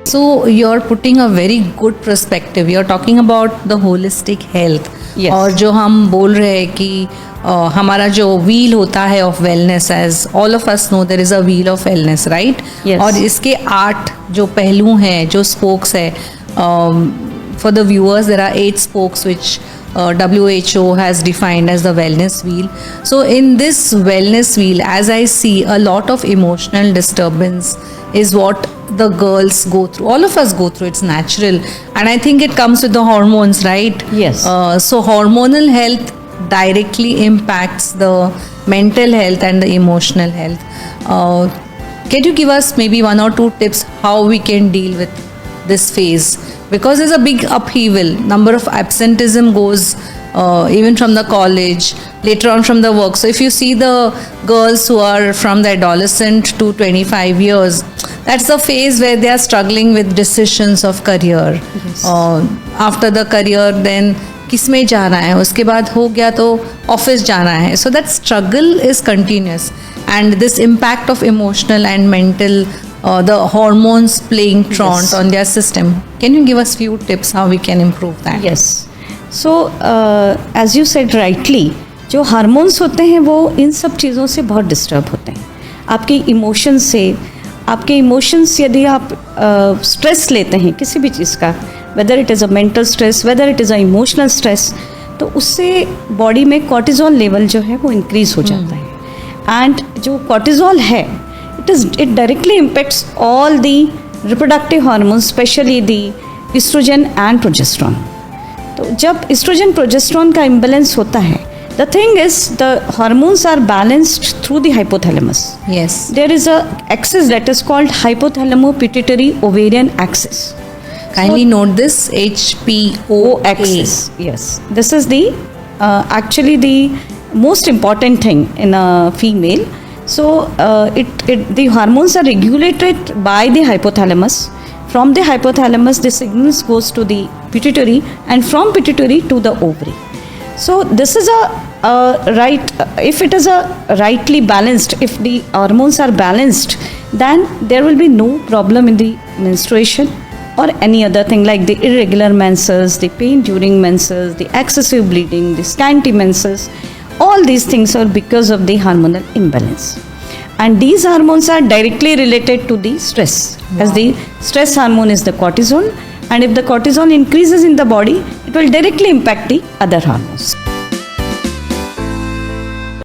So you're putting a very good perspective. You're talking about the holistic health. Yes. और जो हम बोल रहे हैं कि हमारा जो व्हील होता है of wellness, as all of us know there is a wheel of wellness, right? Yes. और इसके 8 जो पहलू हैं, जो स्पोक्स है, for the viewers there are 8 spokes which WHO has defined as the wellness wheel. So in this wellness wheel, as I see, a lot of emotional disturbance is what the girls go through. All of us go through. It's natural, and I think it comes with the hormones, right? Yes. So hormonal health directly impacts the mental health and the emotional health. Can you give us maybe 1 or 2 tips how we can deal with this phase? Because there's a big upheaval. Number of absenteeism goes even from the college, later on from the work. So if you see the girls who are from the adolescent to 25 years, that's the phase where they are struggling with decisions of career. Yes. After the career, then किस में जाना है, उसके बाद हो गया तो office जाना है. So that struggle is continuous, and this impact of emotional and mental, the hormones playing traunt Yes. on their system. Can you give us few tips how we can improve that? Yes. So as you said rightly, जो hormones होते हैं वो इन सब चीज़ों से बहुत disturb होते हैं. आपके इमोशंस से, आपके इमोशंस यदि आप स्ट्रेस लेते हैं किसी भी चीज़ का, whether it is a mental stress, whether it is a emotional stress, तो उससे बॉडी में कॉर्टिजोल लेवल जो है वो इंक्रीज हो जाता है. एंड जो कॉर्टिजोल है, it directly impacts all the reproductive hormones, especially the estrogen and progesterone. तो जब estrogen progesterone का imbalance होता है, the thing is the hormones are balanced through the hypothalamus. Yes. There is a axis that is called hypothalamo-pituitary ovarian axis. Kindly note this, HPO axis. Yes, this is the actually the most important thing in a female. So the hormones are regulated by the hypothalamus. From the hypothalamus, the signals goes to the pituitary, and from pituitary to the ovary. So this is a right. If it is a rightly balanced, if the hormones are balanced, then there will be no problem in the menstruation or any other thing like the irregular menses, the pain during menses, the excessive bleeding, the scanty menses. All these things are because of the hormonal imbalance, and these hormones are directly related to the stress. Wow. As the stress hormone is the cortisol, and if the cortisol increases in the body, it will directly impact the other hormones.